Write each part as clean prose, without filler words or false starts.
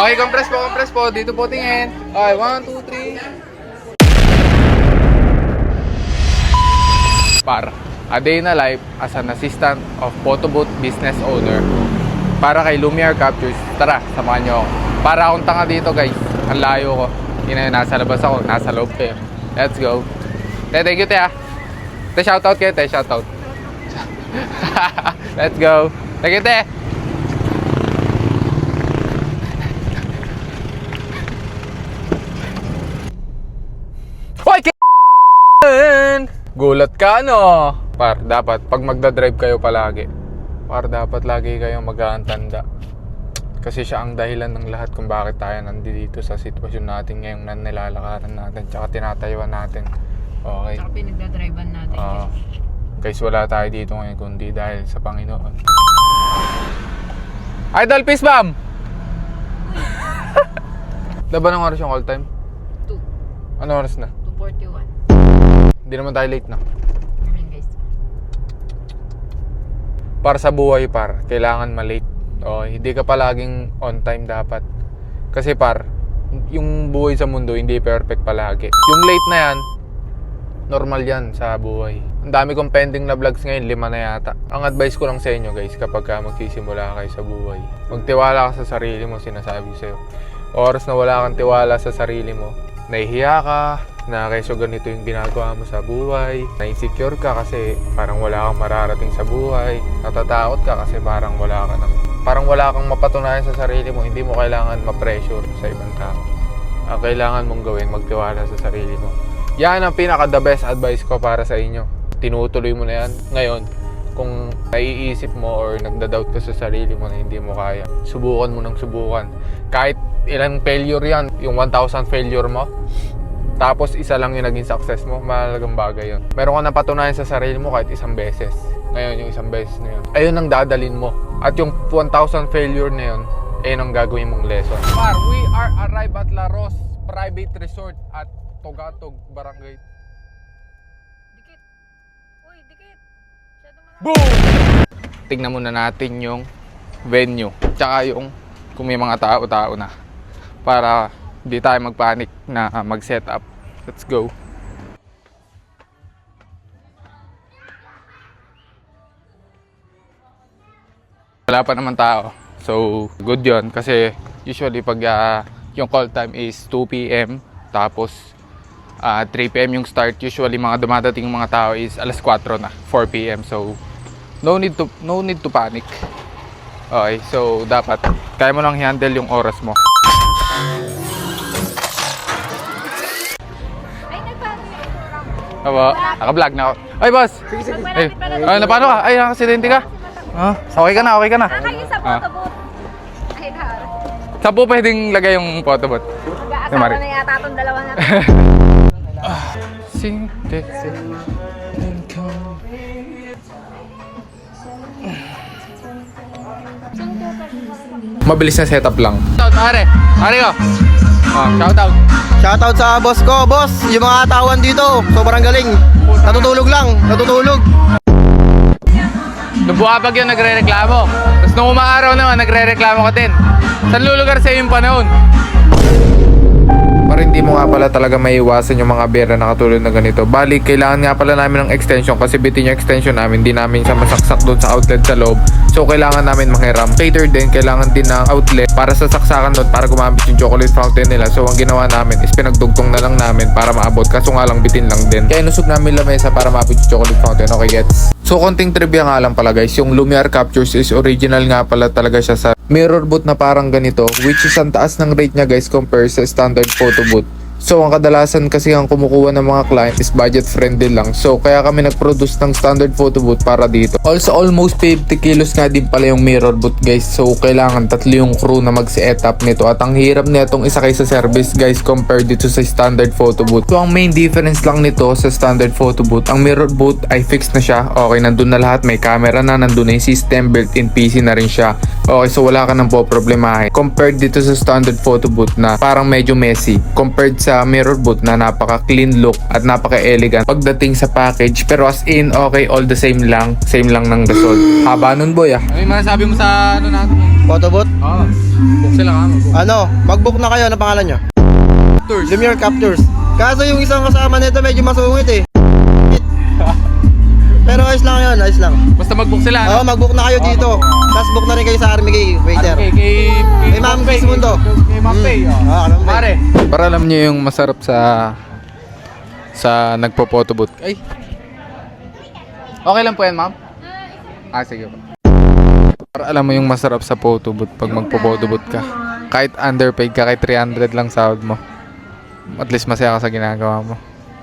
Okay, compress po. Dito po tingin. Okay, 1, 2, 3. A day in a life as an assistant of photo booth business owner para kay Lumiere Captures. Tara, samahan nyo ako. Para akong tanga dito guys. Ang layo ko. Hindi na yun, nasa labas ako. Nasa loob kayo. Let's go. Thank you, te ah. Te, shoutout kayo, te. Shoutout. Let's go. Thank you, te. Hoy, gulat ka, no? Par, dapat pag magdadrive kayo palagi, dapat lagi kayong mag-aantanda. Kasi siya ang dahilan ng lahat kung bakit tayo nandito sa sitwasyon natin ngayong nilalakaran natin tsaka tinatayuan natin. Okay. Tsaka pinagdadrivean natin. Guys, wala tayo dito ngayon kundi dahil sa Panginoon. Idol, peace bomb! Diba ng oras yung call time? 2. Ano oras na? 2:41. Hindi naman tayo late na. Ayan guys. Para sa buhay par, kailangan malate. O, hindi ka palaging on time dapat. Kasi par, yung buhay sa mundo hindi perfect palagi. Yung late na yan, normal yan sa buhay. Ang dami kong pending na vlogs ngayon, 5 na yata. Ang advice ko lang sa inyo guys, kapag magsisimula kayo sa buhay, magtiwala ka sa sarili mo, sinasabi ko sa'yo. Oras na wala kang tiwala sa sarili mo, nahihiya ka, na keso ganito yung ginagawa mo sa buhay, na-insecure ka kasi parang wala kang mararating sa buhay, natatakot ka kasi parang wala kang mapatunayan sa sarili mo, hindi mo kailangan ma-pressure sa ibang tao. Ang kailangan mong gawin, magtiwala sa sarili mo. Yan ang pinaka-the best advice ko para sa inyo. Tinutuloy mo na yan. Ngayon, kung naiisip mo or nagda-doubt ka sa sarili mo na hindi mo kaya, subukan mo ng subukan. Kahit ilang failure yan, yung 1,000 failure mo, tapos isa lang yung naging success mo, mahalagang bagay yun. Meron ka napatunayan sa sarili mo kahit isang beses. Ngayon, yung isang beses na yun, ayun ang dadalin mo. At yung 1,000 failure na yun, ayun ang gagawin mong lesson. We are arrived at La Ros Private Resort at Togatog, Barangay. Dikit. Uy, dikit. Boom! Tingnan muna natin yung venue. Tsaka yung kung may mga tao-tao na. Para hindi tayo magpanik na mag-set up. Let's go. Wala pa naman tao. So, good yon kasi usually pag yung call time is 2 PM tapos 3 PM yung start, usually mga dumadating mga tao is alas 4 na, 4 PM. So, no need to panic. Okay, so dapat kaya mo lang i-handle yung oras mo. Aba, naka-vlog na ako. Ay, boss! Sige. Ay, napano ka? Ay, nakasidente ka? Okay ka na. Kayo sa photo booth. Ay, har. Saan po pwedeng lagay yung photo booth? Mag-aasawa na yata itong dalawa na. Mabilis na setup lang. Shoutout, Are ko. Shoutout. Shoutout sa boss ko, boss. Yung mga tawan dito, sobrang galing. Natutulog. Nung buwabag yun, nagre-reklamo. Tapos nung umaaraw naman, nagre-reklamo ka din. Saan lulugar sa yung panahon? Para hindi mo nga pala talaga maiwasan yung mga bera na katulad na ganito. Bali, kailangan nga pala namin ng extension kasi bitin yung extension namin. Hindi namin siya masaksak doon sa outlet sa loob. So, kailangan namin manghiram. Later din, kailangan din ng outlet para sa saksakan doon para gumamit yung chocolate fountain nila. So, ang ginawa namin is pinagdugtong na lang namin para maabot. Kaso nga lang bitin lang din. Kaya nusog namin lamesa para maabot yung chocolate fountain. Okay, gets? So, konting trivia nga lang pala guys. Yung Lumiere Captures is original nga pala talaga siya sa mirror booth na parang ganito, which is ang taas ng rate niya guys compare sa standard photo booth. So, ang kadalasan kasi ang kumukuha ng mga client is budget friendly lang. So, kaya kami nag-produce ng standard photo booth para dito. Also, almost 50 kilos nga din pala yung mirror booth guys. So, kailangan 3 yung crew na mag-set up nito. At ang hirap nitong isa kay sa service guys compared dito sa standard photo booth. So, ang main difference lang nito sa standard photo booth, ang mirror booth ay fixed na siya. Okay, nandun na lahat. May camera na, nandun na yung system, built-in PC na rin siya. Okay, so wala ka nang po-problemahin. Compared dito sa standard photo booth na parang medyo messy. Compared sa mirror booth na napaka-clean look at napaka-elegant pagdating sa package. Pero as in, okay, all the same lang. Same lang ng gasol. Haba nun boy ah. Ano yung masasabi mo sa ano natin? Photobooth? Oo. Book sila ka mo. Ano, mag-book na kayo. Ano pangalan nyo? Tours. Lumiere Captures. Kaso yung isang kasama nito medyo masungit eh. Pero ayos lang yun, ayos lang. Basta mag-book sila. Oo, mag-book na kayo dito. Tapos book na rin kayo sa Army kay waiter. Kay Ma'am Grace Mundo. Kay Ma'am Pay. Ma'am Pay. Pare. Para alam niyo yung masarap sa nagpo-photobooth. Ay. Okay lang po yan, ma'am? Sige po. Para alam mo yung masarap sa photobooth pag magpo-photobooth ka. Kahit underpaid ka, kahit 300 lang sahod mo. At least masaya ka sa ginagawa mo.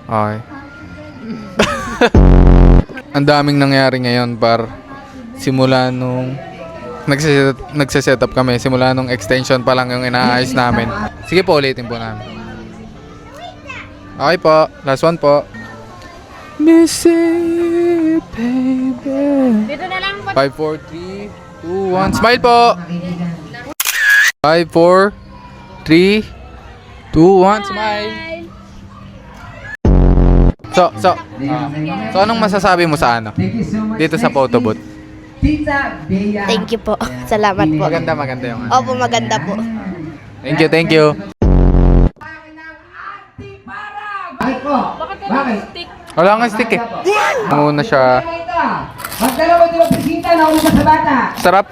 Okay. Ang daming nangyari ngayon par simula nung nagse-set up kami, simula nung extension pa lang yung inaayos namin. Sige po, ulitin po namin. Okay po, last one po. Missing baby. Dito na lang po. 5, 4, 3, 2, 1. Smile po! 5, 4, 3, 2, 1. Smile! So anong masasabi mo sa ano? Dito sa photobooth? Thank you po. Salamat po. Maganda yung ano. Opo, maganda po. Thank you. Wala nga stick eh. Muna siya. Magdalawa di ba presita na ulo sa bata? Sarap.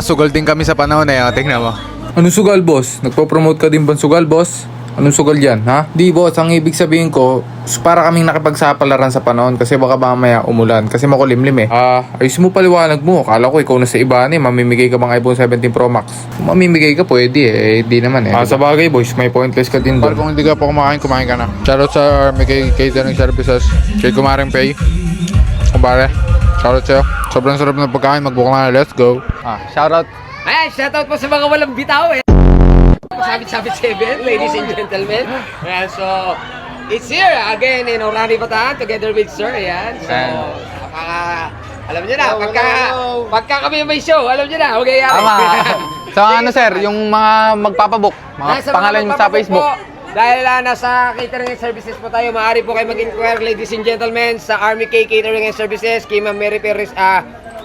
Sugal din kami sa panahon na yan. Tingnan mo. Anong sugal, boss? Nagpo-promote ka din ba sugal, boss? Anong sugal yan, ha? Di, boss. Ang ibig sabihin ko, para kaming nakipagsapalaran sa panahon kasi baka mamaya umulan. Kasi makulimlim eh. Ayos mo paliwanag mo. Akala ko ikaw na sa iba eh. Mamimigay ka bang iPhone 17 Pro Max? Kung mamimigay ka, pwede eh. Di naman eh. Sa bagay, boys. May pointless ka din doon. Kung hindi ka pa kumain ka na. Shoutout sa Army Catering Services. Kay Kumaring Pay. Kumpare. Shoutout sa'yo. Sobrang sarap ng pagkain. Mag-book na. Let's go. Shoutout. Ayan, shoutout po sa mga walang bitaw eh. Sabit-sabit 7, ladies and gentlemen. Ayan, so, it's here again in Orani, Bataan, together with Sir. Ayan, so, alam niyo na, pagka kami may show, alam niyo na, okay yan. Tama. So ano sir, yung mga magpapabook, mga Nasa pangalan mo sa magpapabook Facebook. po, dahil nasa catering and services po tayo, maaari po kayo mag-inquire, ladies and gentlemen, sa Army K Catering and Services, kay Ma'am Mary Perez,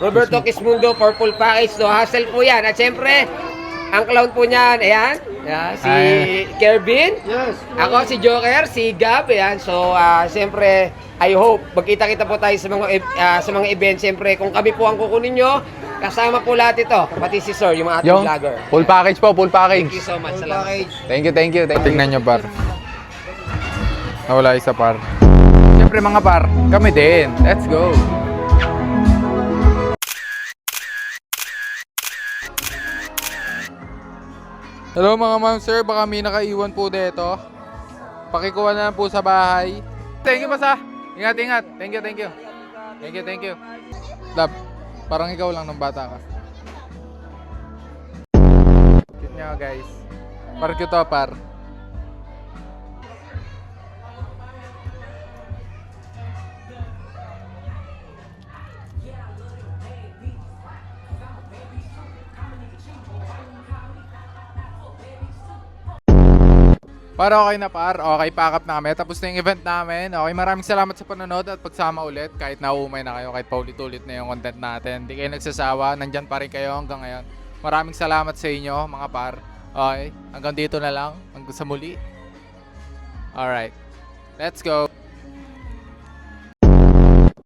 Roberto Quismundo, Purple Package, no hassle po yan. At syempre, ang clown po niyan, ayan, si Kervin, ako si Joker, si Gab, ayan. So, syempre, I hope, magkita-kita po tayo sa mga event. Syempre, kung kami po ang kukunin nyo, kasama po lahat ito, pati si Sir, yung ating Yung vlogger. full package po, full package. Thank you so much, salamat. Thank you. Tingnan nyo par. Nawala isa par. Siyempre mga par, kami din. Let's go. Hello mga ma'am sir, baka may nakaiwan po dito. Pakikuha na lang po sa bahay. Thank you basta. Ingat. Thank you. Love, parang ikaw lang ng bata ka. Cute nyo guys. Par cute to par. Para okay na par, okay, pack up na kami. Tapos na yung event namin. Okay, maraming salamat sa panonood at pagsama ulit. Kahit nauumay na kayo, kahit paulit-ulit na yung content natin. Hindi kayo nagsasawa, nandyan pa rin kayo hanggang ngayon. Maraming salamat sa inyo mga par. Okay, hanggang dito na lang. Hanggang sa muli. Alright, let's go.